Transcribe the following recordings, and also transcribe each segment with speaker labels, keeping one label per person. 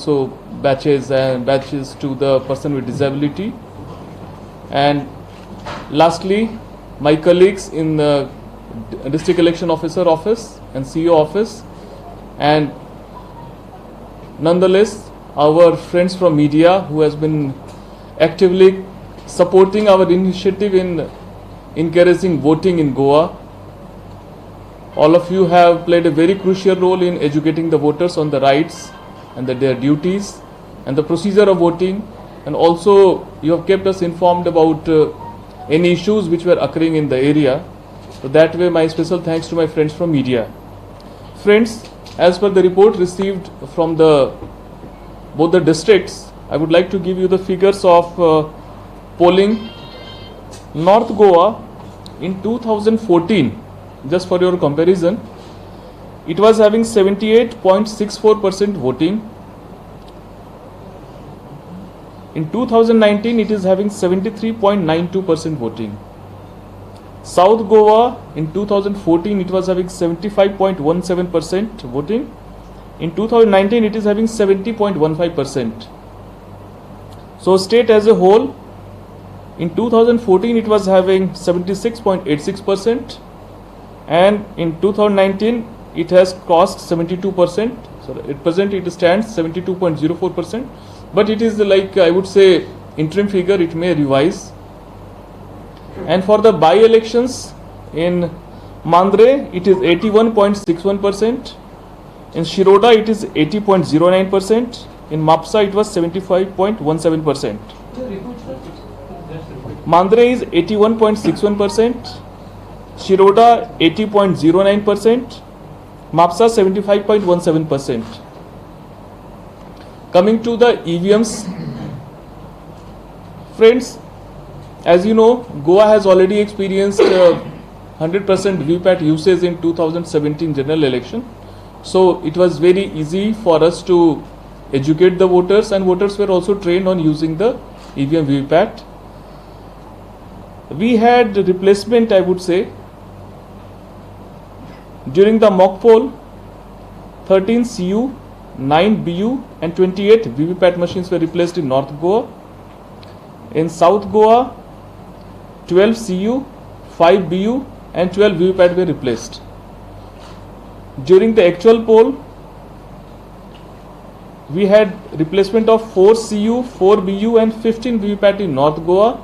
Speaker 1: also badges to the person with disability. And lastly, my colleagues in the District Election Officer Office and CEO Office, and nonetheless our friends from media who has been actively supporting our initiative in encouraging voting in Goa. All of you have played a very crucial role in educating the voters on the rights and their duties and the procedure of voting, and also you have kept us informed about any issues which were occurring in the area. So that way my special thanks to my friends from media. Friends, as per the report received from both the districts, I would like to give you the figures of polling. North Goa in 2014, just for your comparison, it was having 78.64% voting. In 2019, it is having 73.92% voting. South Goa in 2014, it was having 75.17% voting. In 2019, it is having 70.15%. So state as a whole, in 2014, it was having 76.86%, and in 2019, it has crossed 72%. So at present, it stands 72.04%. But it is like, I would say, interim figure, it may revise. And for the by-elections in Mandre, it is 81.61%. In Shiroda, it is 80.09%. In Mapsa, it was 75.17%. Mandre is 81.61%. Shiroda 80.09%. Mapsa 75.17%. Coming to the EVMs, friends, as you know, Goa has already experienced 100% VVPAT usage in 2017 general election. So it was very easy for us to educate the voters, and voters were also trained on using the EVM VVPAT. We had replacement, I would say. During the mock poll, 13 CU, 9 BU and 28 VVPAT machines were replaced in North Goa. In South Goa, 12 CU, 5 BU and 12 VVPAT were replaced. During the actual poll, we had replacement of 4 CU, 4 BU and 15 VVPAT in North Goa.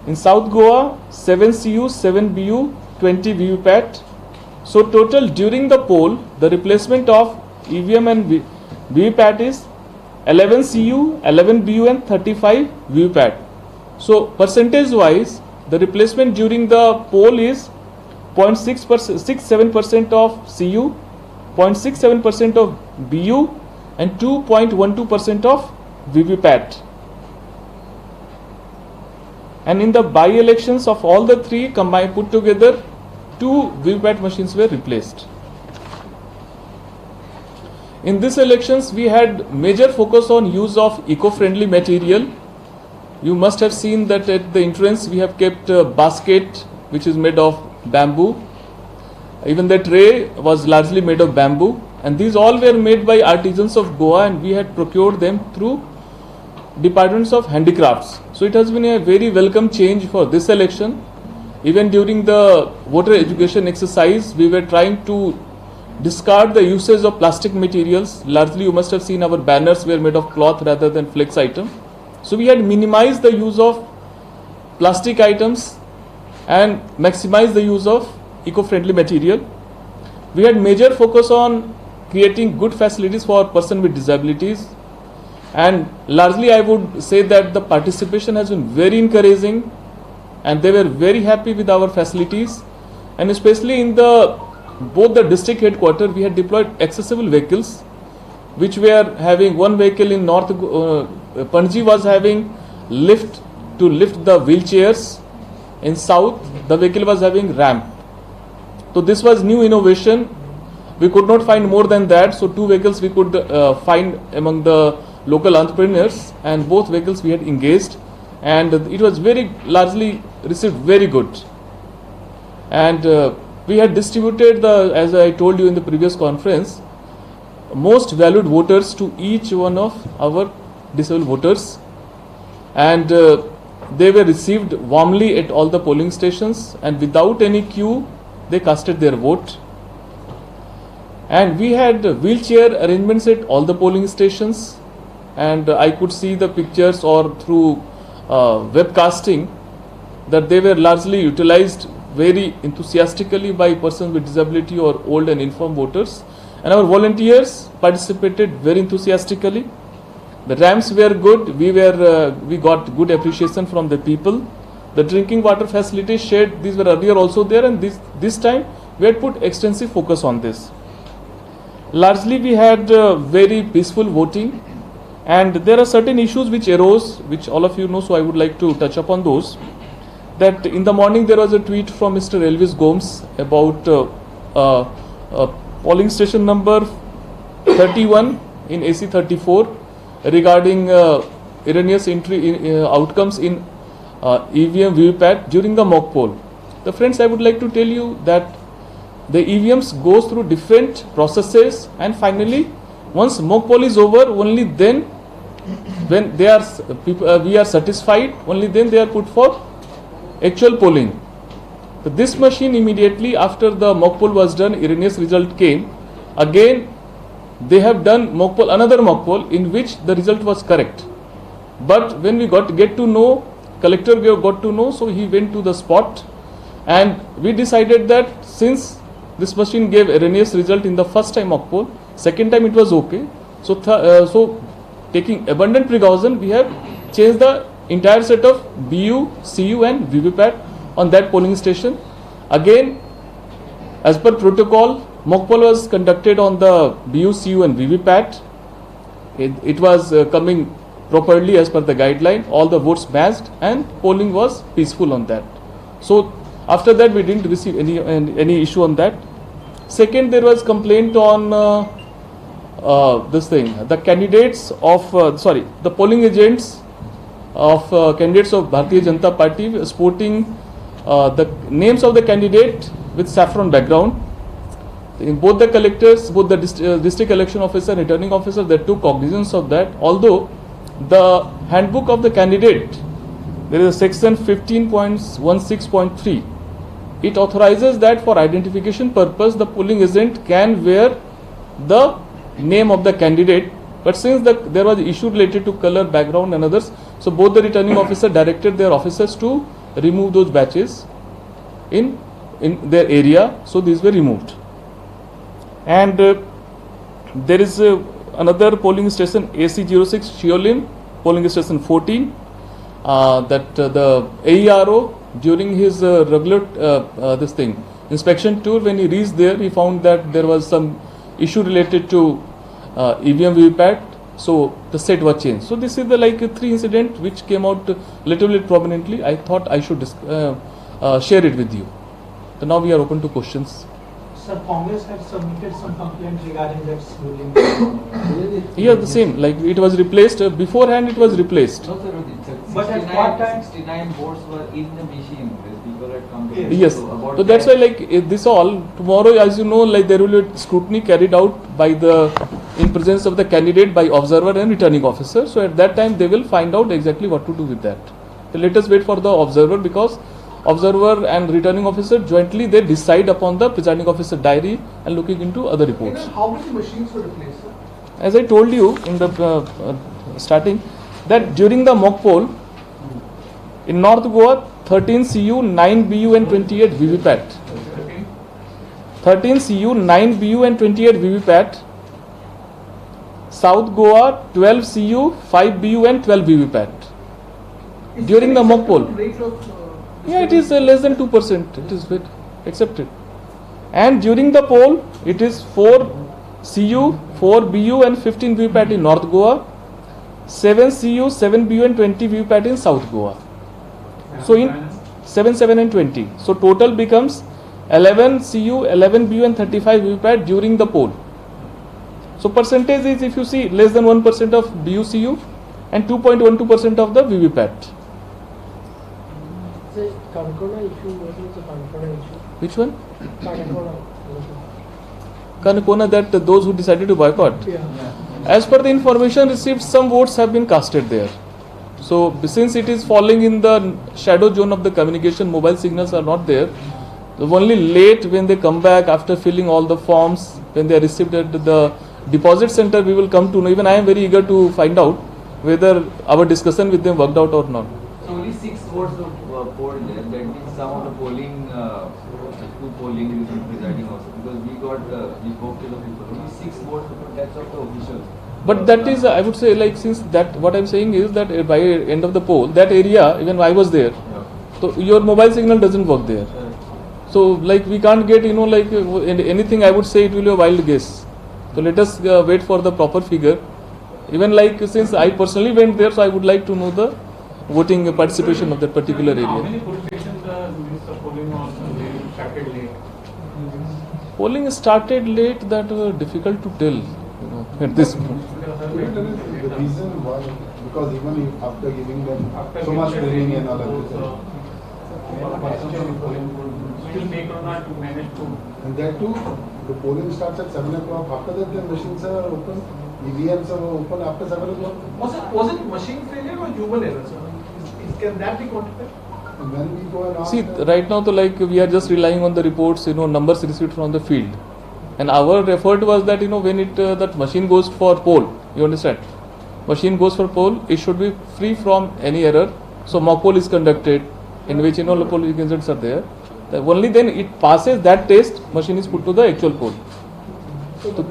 Speaker 1: In South Goa, 7 CU, 7 BU, 20 VVPAT. So total during the poll, the replacement of EVM and VVPAT is 11 CU, 11 BU and 35 VVPAT. So percentage wise, the replacement during the poll is 0.67% of CU, 0.67% of BU and 2.12% of VVPAT. And in the by-elections of all the three combined put together, 2 VVPAT machines were replaced. In these elections, we had major focus on use of eco-friendly material. You must have seen that at the entrance we have kept a basket which is made of bamboo. Even the tray was largely made of bamboo, and these all were made by artisans of Goa, and we had procured them through departments of handicrafts. So it has been a very welcome change for this election. Even during the voter education exercise, we were trying to discard the usage of plastic materials. Largely you must have seen our banners were made of cloth rather than flex item. So we had minimized the use of plastic items and maximized the use of eco-friendly material. We had major focus on creating good facilities for persons with disabilities, and largely I would say that the participation has been very encouraging and they were very happy with our facilities. And especially in both the district headquarters, we had deployed accessible vehicles, which were having one vehicle in North Panji was having lift to lift the wheelchairs. In South, the vehicle was having ramp. So this was new innovation. We could not find more than that. So 2 vehicles we could find among the local entrepreneurs, and both vehicles we had engaged, and it was very largely received very good. And we had distributed as I told you in the previous conference, most valued voters to each one of our disabled voters, and they were received warmly at all the polling stations, and without any queue they casted their vote. And we had wheelchair arrangements at all the polling stations, and I could see the pictures or through webcasting that they were largely utilized very enthusiastically by persons with disability or old and infirm voters, and our volunteers participated very enthusiastically. The ramps were good. We got good appreciation from the people. The drinking water facilities shared, these were earlier also there, and this time we had put extensive focus on this. Largely we had very peaceful voting, and there are certain issues which arose, which all of you know, so I would like to touch upon those. That in the morning there was a tweet from Mr. Elvis Gomes about polling station number 31 in AC 34 regarding erroneous entry outcomes in EVM VVPAT during the mock poll. The friends, I would like to tell you that the EVMs goes through different processes, and finally once mock poll is over, only then when they are we are satisfied, only then they are put for actual polling. So this machine, immediately after the mock poll was done, erroneous result came. Again they have done mock poll, another mock poll in which the result was correct. But when we get to know, collector got to know, so he went to the spot, and we decided that since this machine gave erroneous result in the first time mock poll, second time it was okay. So so taking abundant precaution, we have changed the entire set of BU, CU and VVPAT on that polling station. Again, as per protocol, mock poll was conducted on the BU, CU and VVPAT. It was coming properly as per the guideline. All the votes matched and polling was peaceful on that. So after that we didn't receive any issue on that. Second, there was complaint on the candidates of the polling agents of candidates of Bharatiya Janata Party sporting the names of the candidate with saffron background. In both the collectors, both the district election officer and returning officer, they took cognizance of that. Although the handbook of the candidate, there is a section 15.16.3. It authorizes that for identification purpose, the polling agent can wear the name of the candidate. But since there was issue related to color, background and others, so both the returning officer directed their officers to remove those batches in their area. So these were removed. And there is another polling station, AC06 Shiolin, polling station 14, that the AERO during his regular inspection tour, when he reached there, he found that there was some issue related to EVM VVPAT, so the set was changed. So this is the three incident which came out little bit prominently. I thought I should share it with you. So now we are open to questions.
Speaker 2: Sir, Congress had submitted some complaints regarding that ruling.
Speaker 1: Yeah, the same. Like it was replaced beforehand. It was replaced.
Speaker 3: No, sir,
Speaker 2: but at what time?
Speaker 3: 69 votes were in the machine. People had come to
Speaker 1: Yes. So that's why this all tomorrow, as you know, there will be scrutiny carried out by in presence of the candidate by observer and returning officer. So at that time they will find out exactly what to do with that. So let us wait for the observer, because observer and returning officer jointly they decide upon the presiding officer diary and looking into other reports.
Speaker 2: How many machines were replaced, sir?
Speaker 1: As I told you in the starting, that during the mock poll in North Goa, 13 CU, 9 BU and 28 VVPAT. 13 CU, 9 BU and 28 VVPAT. South Goa, 12 CU, 5 BU and 12 VVPAT. During the mock poll. Yeah, it is less than 2%. It is accepted. And during the poll, it is 4 CU, 4 BU and 15 VVPAT in North Goa, 7 CU, 7 BU and 20 VVPAT in South Goa. So in 7, 7 and 20. So total becomes 11 CU, 11 BU and 35 VVPAT during the poll. So percentage is, if you see, less than 1% of BU CU and 2.12% of the VVPAT.
Speaker 2: Kankona issue, what is the Kankona issue?
Speaker 1: Which one?
Speaker 2: Kankona.
Speaker 1: Kanakona, that those who decided to boycott.
Speaker 2: Yeah.
Speaker 1: As per the information received, some votes have been casted there. So since it is falling in the shadow zone of the communication, mobile signals are not there. Only late when they come back after filling all the forms, when they are received at the deposit center, we will come to know. Even I am very eager to find out whether our discussion with them worked out or not.
Speaker 3: So only 6 votes were polled there. That means some of the polling, two polling units presiding also, because we spoke to the people. Only 6 votes were, that's of the officials.
Speaker 1: But that is, I would say, like, since that, what I am saying is that by end of the poll, that area, even I was there, so your mobile signal doesn't work there. So like we can't get, like anything, I would say it will be a wild guess. So let us wait for the proper figure. Even like since I personally went there, so I would like to know the voting participation of that particular
Speaker 4: How
Speaker 1: area.
Speaker 4: many police stations Mr. polling was started late?
Speaker 1: Polling started late, that difficult to tell, at this point.
Speaker 5: The reason why, because even if after giving them so much training and all of this,
Speaker 4: Still they could not manage to.
Speaker 5: and that too, the polling starts at 7 o'clock. After that, the machines are open, EVMs are open after 7 o'clock.
Speaker 2: Was it machine failure or human error, sir? Can that be quantified?
Speaker 5: And when we go and ask
Speaker 1: See,
Speaker 5: them,
Speaker 1: right now, like we are just relying on the reports, numbers received from the field, and our effort was that when it that machine goes for poll, you understand, machine goes for poll, it should be free from any error. So mock poll is conducted, in which the poll agents are there. Only then it passes that test, machine is put to the actual poll.
Speaker 5: so the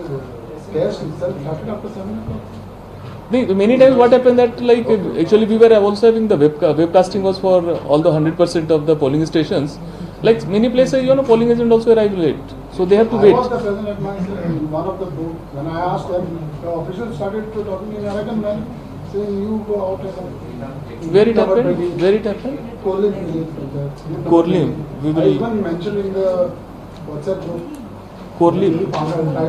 Speaker 5: test itself started after 7 o'clock.
Speaker 1: Many times what happened that like actually we were also having the webcasting was for all the 100% of the polling stations. Like many places, polling agent also arrive late, so they have to
Speaker 5: I
Speaker 1: wait.
Speaker 5: was the president at my in one of the booth. When I asked them, the officials started to talking in American man, saying you go out and
Speaker 1: Where it happened? Where it happened? Corlim. We
Speaker 5: I
Speaker 1: will
Speaker 5: even mentioned in the WhatsApp group.
Speaker 1: Corlim.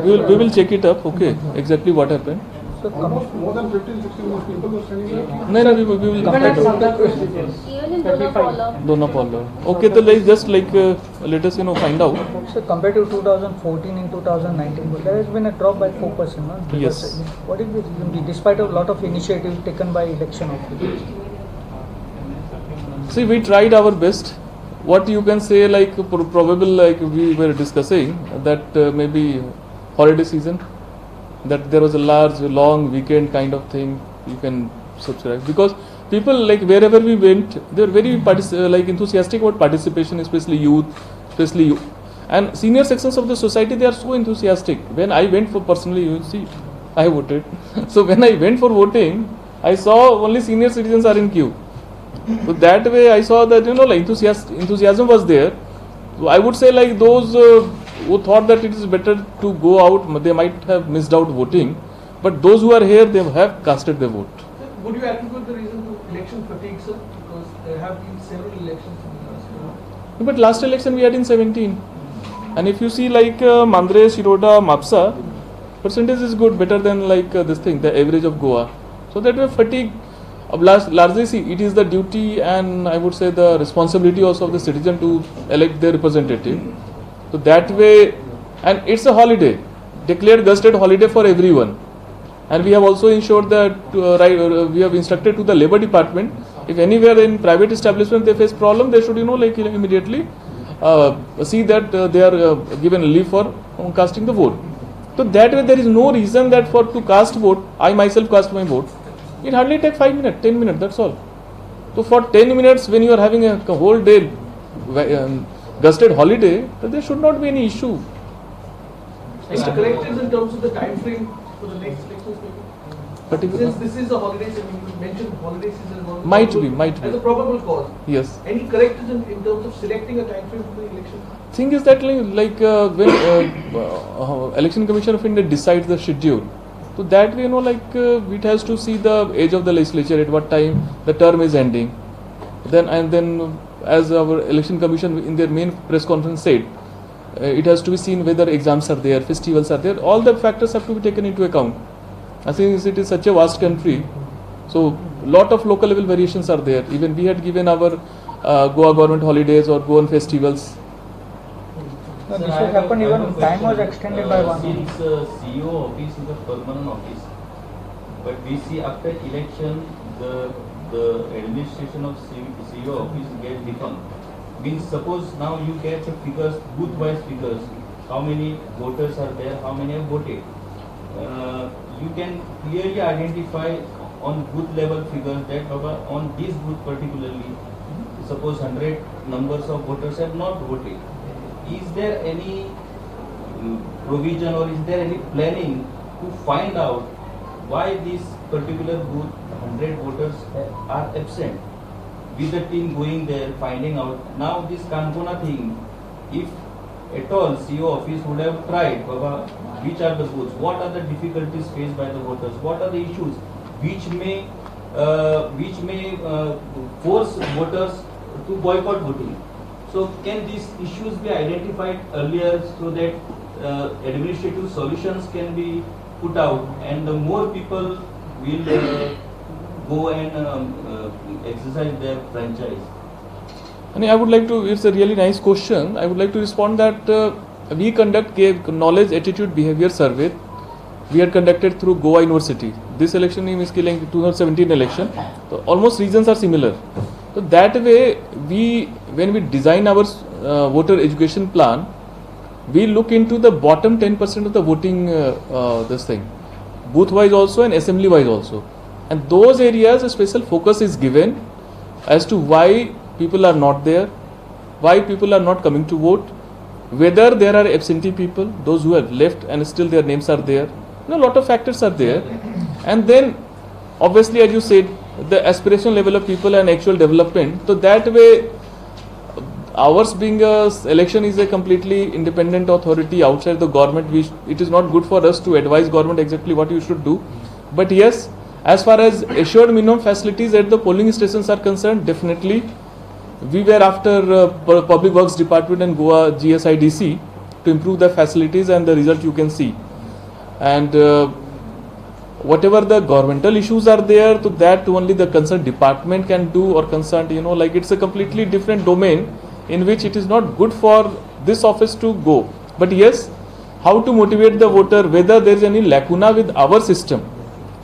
Speaker 1: We will check it up. Okay, exactly what happened.
Speaker 5: Almost more than 15-16 people were standing there.
Speaker 1: No, we will compare.
Speaker 6: Even in
Speaker 1: Dona Paula. Okay, so like just like let us find out.
Speaker 7: So compared to 2014 and 2019, there has been a drop by 4%. No?
Speaker 1: Yes.
Speaker 7: What is the reason, despite a lot of initiatives taken by election officials?
Speaker 1: See, we tried our best. What you can say, like probable, like we were discussing that maybe holiday season, that there was a large, long weekend kind of thing. You can subscribe because people like wherever we went, they were very enthusiastic about participation, especially youth, and senior sections of the society. They are so enthusiastic. When I went for personally, you see, I voted. So when I went for voting, I saw only senior citizens are in queue. So that way I saw that like enthusiasm was there. So I would say like those who thought that it is better to go out, they might have missed out voting. But those who are here, they have casted their vote.
Speaker 2: Would you attribute the reason to election fatigue, sir? Because there have been several elections in the last year.
Speaker 1: But last election we had in 17. And if you see like Mandre, Shiroda, Mapsa, percentage is good, better than like this thing, the average of Goa. So that way fatigue. Largely, see, it is the duty and I would say the responsibility also of the citizen to elect their representative. So that way, and it's a holiday, declared gazetted holiday for everyone. And we have also ensured that we have instructed to the Labour Department, if anywhere in private establishment they face problem, they should immediately see that they are given leave for casting the vote. So that way there is no reason that to cast vote, I myself cast my vote. It hardly takes 5 minutes, 10 minutes, that's all. So for 10 minutes when you are having a whole day gazetted holiday, there should not be any issue.
Speaker 2: Any corrections in terms of the time frame for the next elections? Since this is a holiday season, you mentioned holiday season.
Speaker 1: Might be.
Speaker 2: As a probable cause.
Speaker 1: Yes.
Speaker 2: Any corrections in terms of selecting a time frame for the election?
Speaker 1: Thing is that like when Election Commission of India decides the schedule, so that way it has to see the age of the legislature, at what time the term is ending. Then as our Election Commission in their main press conference said, it has to be seen whether exams are there, festivals are there. All the factors have to be taken into account. I think it is such a vast country, so lot of local level variations are there. Even we had given our Goa government holidays or Goan festivals.
Speaker 7: No,
Speaker 8: Sir,
Speaker 7: this
Speaker 8: I
Speaker 7: has
Speaker 8: have a-
Speaker 7: happened
Speaker 8: I have
Speaker 7: even
Speaker 8: a
Speaker 7: time was
Speaker 8: question.
Speaker 7: extended by 1 month.
Speaker 8: Since CEO office is a permanent office, but we see after election the administration of CEO office gets defunct. Means suppose now you get the figures, booth-wise figures, how many voters are there, how many have voted. You can clearly identify on booth level figures that on this booth particularly, suppose 100 numbers of voters have not voted. Is there any provision or is there any planning to find out why this particular booth 100 voters are absent? With the team going there, finding out. Now this Kankona thing, if at all CEO office would have tried, Baba, which are the booths, what are the difficulties faced by the voters, what are the issues which may force voters to boycott voting. So can these issues be identified earlier so that administrative solutions can be put out and the more people will go and exercise their franchise?
Speaker 1: And I would like to, it's a really nice question. I would like to respond that we conduct knowledge, attitude, behavior survey. We had conducted through Goa University. This election is 2017 election. So almost reasons are similar. So that way, when we design our voter education plan, we look into the bottom 10% of the voting booth wise also and assembly wise also. And those areas a special focus is given as to why people are not there, why people are not coming to vote, whether there are absentee people, those who have left and still their names are there. A lot of factors are there. And then obviously, as you said, the aspiration level of people and actual development. So that way, ours being a election is a completely independent authority outside the government. It is not good for us to advise government exactly what you should do. But yes, as far as assured minimum facilities at the polling stations are concerned, definitely we were after Public Works Department and Goa GSIDC to improve the facilities, and the result you can see. And whatever the governmental issues are there, to that only the concerned department can do, or concerned, like it's a completely different domain in which it is not good for this office to go. But yes, how to motivate the voter, whether there is any lacuna with our system.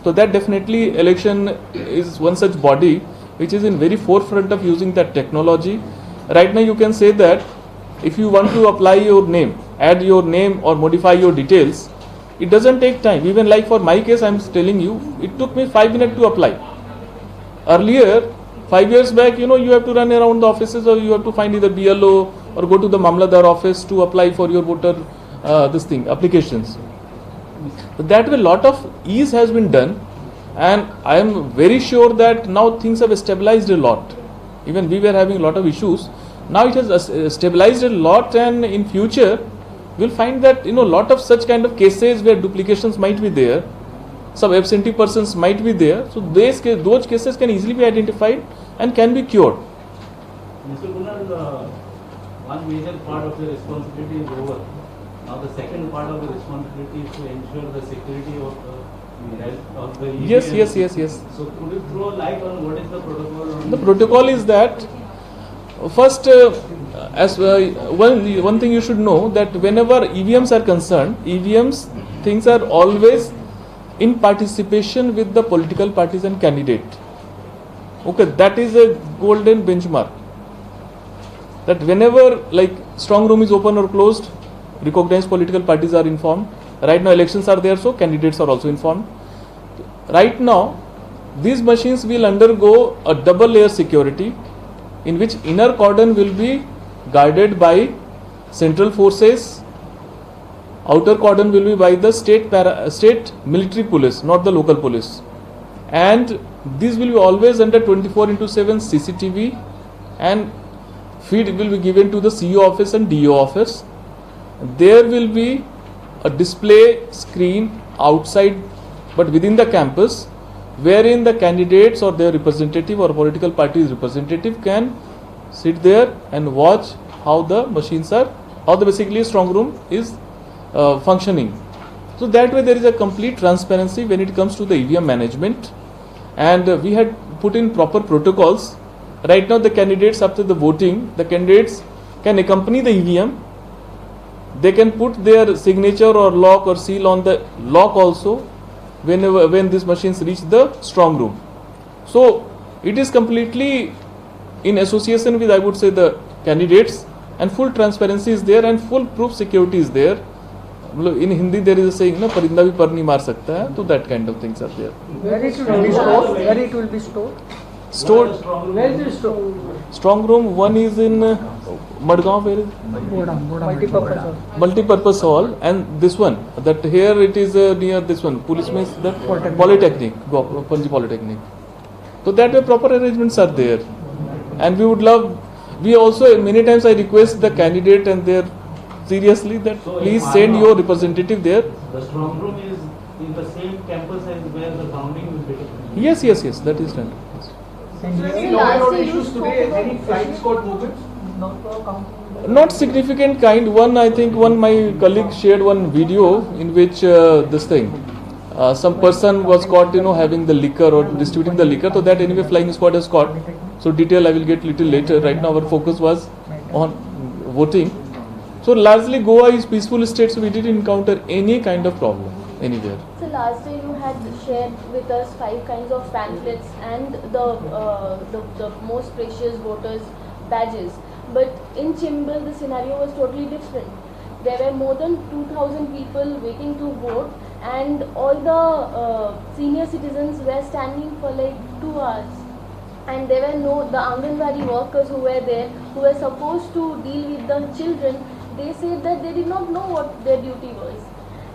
Speaker 1: So that definitely election is one such body which is in very forefront of using that technology. Right now you can say that if you want to apply your name, add your name or modify your details, it doesn't take time. Even like for my case, I'm telling you, it took me 5 minutes to apply. Earlier, 5 years back, you have to run around the offices, or you have to find either BLO or go to the Mamladar office to apply for your voter applications. But that way, a lot of ease has been done, and I am very sure that now things have stabilized a lot. Even we were having a lot of issues. Now it has stabilized a lot, and in future, we'll find that lot of such kind of cases where duplications might be there, some absentee persons might be there. So those cases can easily be identified and can be cured.
Speaker 9: Mr. Kunal, one major part of the responsibility is over. Now the second part of the responsibility is to ensure the security of the health of the EVM.
Speaker 1: Yes.
Speaker 9: So could you throw a light on what is the protocol?
Speaker 1: The protocol is that first, one thing you should know, that whenever EVMs are concerned, EVMs things are always in participation with the political parties and candidate. Okay, that is a golden benchmark. That whenever like strong room is open or closed, recognized political parties are informed. Right now elections are there, so candidates are also informed. Right now, these machines will undergo a double layer security, in which inner cordon will be guarded by central forces, outer cordon will be by the state military police, not the local police. And these will be always under 24/7 CCTV, and feed will be given to the CEO office and DO office. There will be a display screen outside but within the campus, wherein the candidates or their representative or political party's representative can sit there and watch how the machines are, how the basically strong room is functioning. So that way there is a complete transparency when it comes to the EVM management, and we had put in proper protocols. Right now the candidates, after the voting, the candidates can accompany the EVM they can put their signature or lock or seal on the lock also when these machines reach the strong room. So it is completely in association with, I would say, the candidates, and full transparency is there and full proof security is there. In Hindi there is a saying, na, parinda bhi par nahi maar sakta hai, so that kind of things are there.
Speaker 7: Where it will be stored? Where it will be stored?
Speaker 1: Stored,
Speaker 7: Where is it stored?
Speaker 1: strong room, one is in Madgaon, where is
Speaker 7: Multi-purpose hall.
Speaker 1: multi-purpose hall, and this one, that here it is near this one, police means that Polytechnic, Panji Polytechnic. So that way proper arrangements are there, and we would love, we also many times I request the candidate and their seriously that please send your representative there.
Speaker 9: The strong room is in the same campus as where the founding will be taken.
Speaker 1: Yes, that is done.
Speaker 7: And
Speaker 2: Any
Speaker 7: here-
Speaker 2: law and order
Speaker 6: Last year you
Speaker 2: issues today,
Speaker 6: spoke
Speaker 2: any
Speaker 6: about
Speaker 2: flying squad movements?
Speaker 1: Not significant kind. I think one my colleague shared one video in which this thing, some person was caught, having the liquor or distributing the liquor. So that anyway flying squad has caught. So detail I will get little later. Right now our focus was on voting. So largely Goa is peaceful state, so we didn't encounter any kind of problem anywhere.
Speaker 6: So last day you had shared with us 5 kinds of pamphlets and the most precious voters badges. But in Chimbal the scenario was totally different. There were more than 2,000 people waiting to vote, and all the senior citizens were standing for like 2 hours. And there were the Anganwadi workers who were there, who were supposed to deal with the children. They said that they did not know what their duty was.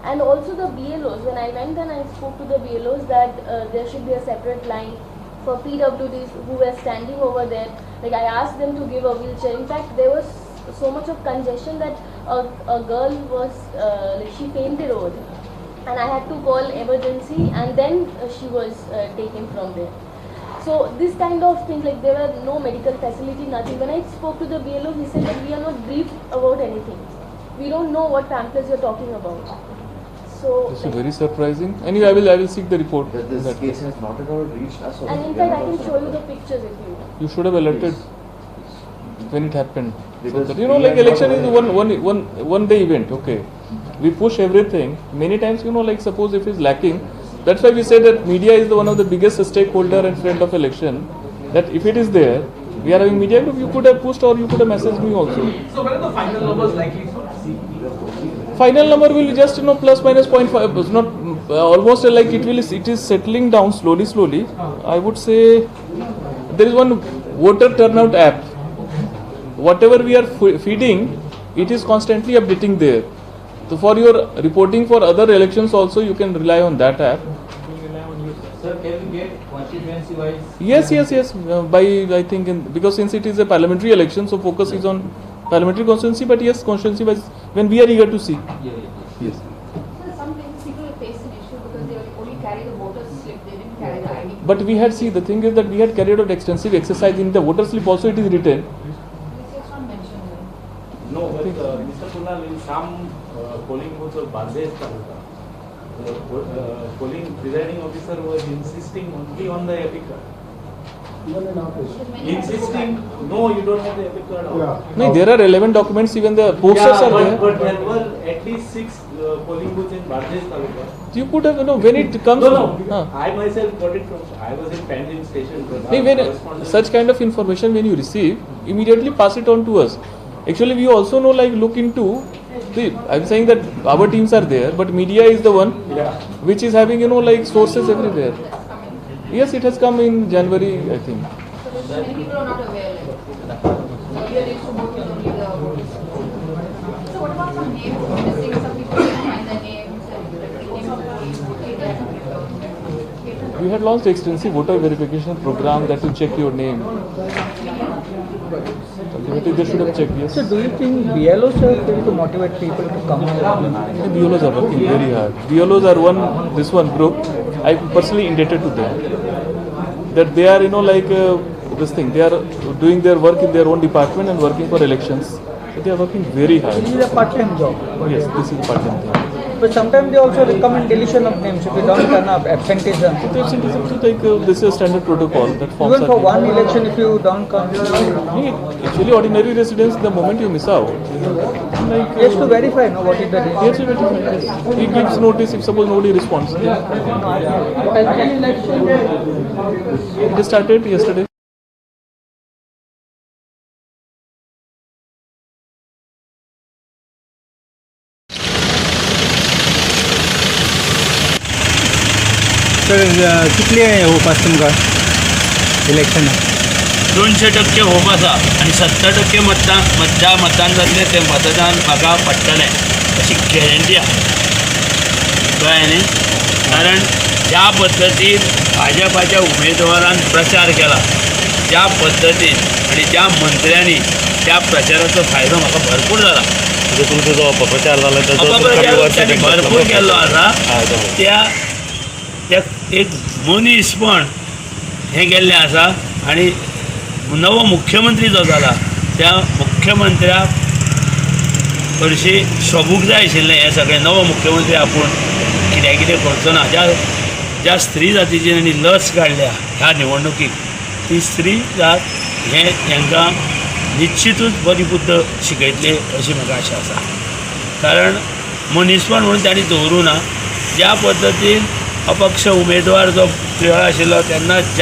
Speaker 6: And also the BLOs, when I went and I spoke to the BLOs that there should be a separate line for PWDs who were standing over there. Like I asked them to give a wheelchair. In fact, there was so much of congestion that a girl was, she fainted over there. And I had to call emergency, and then she was taken from there. So this kind of things, like there were no medical facility, nothing. When I spoke to the BLO, he said that we are not briefed about anything. We don't know what pamphlets you're talking about. So
Speaker 1: This is very surprising. Anyway, I will seek the report.
Speaker 3: That
Speaker 1: in
Speaker 3: this
Speaker 1: that
Speaker 3: case
Speaker 1: case.
Speaker 3: has not at all reached us.
Speaker 6: and in fact I can show you the pictures if you want.
Speaker 1: You should have alerted
Speaker 3: Yes.
Speaker 1: when it happened. So
Speaker 3: Because
Speaker 1: that,
Speaker 3: we
Speaker 1: like
Speaker 3: are
Speaker 1: election
Speaker 3: not
Speaker 1: is one day event. Okay, we push everything. Many times, like suppose if it's lacking, that's why we say that media is one of the biggest stakeholder and friend of election. That if it is there, we are having media group. You could have pushed or you could have messaged me also.
Speaker 2: So when are the final numbers likely?
Speaker 1: Final number will just plus minus 0.5. It's not almost like it is settling down slowly. I would say there is one voter turnout app. Whatever we are feeding, it is constantly updating there. So for your reporting for other elections also, you can rely on that app.
Speaker 8: Sir, can we get constituency wise?
Speaker 1: Yes. By I think because since it is a parliamentary election, so focus is on parliamentary constituency. But yes, constituency wise, when we are eager to see. Yes.
Speaker 6: So some places people face an issue because they only carry the voter's slip, they didn't carry the ID.
Speaker 1: But we had the thing is that we had carried out extensive exercise in the voter slip. Also, it is written.
Speaker 6: This is not mentioned there.
Speaker 9: No, but Mr. Kunal, in some polling booths of Bardesh Taluka, the polling presiding officer was insisting only on the epic card.
Speaker 5: Even in office.
Speaker 9: Insisting, no, you don't have the epic card.
Speaker 5: Yeah.
Speaker 1: No, there are relevant documents. Even the posters
Speaker 9: Yeah,
Speaker 1: are there.
Speaker 9: but there were at least 6 polling booths in Bardesh Taluka.
Speaker 1: You could have, when it comes.
Speaker 9: No, I myself got it from, I was in Panjim station. but our
Speaker 1: When
Speaker 9: correspondent-
Speaker 1: such kind of information when you receive, immediately pass it on to us. Actually, we also know, look into. See, I'm saying that our teams are there, but media is the one which is having, sources everywhere. Yes, it has come in January, I think.
Speaker 6: So many people are not aware. Earlier they used to vote with only the voters. So what about some names missing? Some people didn't find their names and the name of
Speaker 1: We had launched extensive voter verification program that will check your name. They should have checked, yes.
Speaker 7: So do you think BLOs have failed to motivate people to come out?
Speaker 1: The BLOs are working very hard. BLOs are this one group. I personally indebted to them. That they are, this thing. They are doing their work in their own department and working for elections. So they are working very hard.
Speaker 7: This is a part-time job.
Speaker 1: Yes, this is part-time thing.
Speaker 7: But sometimes they also recommend deletion of names if you don't turn up, absenteeism.
Speaker 1: Absenteeism is like this is a standard protocol that forms.
Speaker 7: Even for one election, if you don't come,
Speaker 1: Actually, ordinary residents, the moment you miss out, like
Speaker 7: he has to verify, no, what is the reason.
Speaker 1: he has to verify, yes. He gives notice if suppose nobody responds. It started yesterday.
Speaker 10: तर कितले होपास तुमकां election
Speaker 11: 200% hope आसा आनी 70% मतदान जातलें तें मतदान म्हाका पडटलें अशी गॅरंटी आहा कळ्ळें न्ही कारण ज्या पद्दतीन भाजपाच्या उमेदवारान प्रचार केला त्या पद्दतीन आनी ज्या मंत्र्यांनी त्या प्रचाराचो फायदो म्हाका भरपूर जाला
Speaker 10: तुमचो जो अपप्रचार जाला
Speaker 11: अपप्रचार त्यांनी भरपूर केल्लो आसा त्या एक मनीसपण हें गेल्लें आसा आनी नवो मुख्यमंत्री जो जाला त्या मुख्यमंत्र्याक हरशीं सोबूक जाय आशिल्लें हें सगळें नवो मुख्यमंत्री आपूण कितें करचो ना ज्या स्त्री जातीची तांणी लस काडल्या ह्या निवडणुकीक ती स्त्री जात हेंकां निश्चितूच बरी बुद्द शिकयतली अशी म्हाका आशा आसा कारण मनीसपण म्हणून तांणी दवरूं ना ज्या पद्दतीन अपक्ष उमेदवार जो खेळ आशिल्लो तेन्ना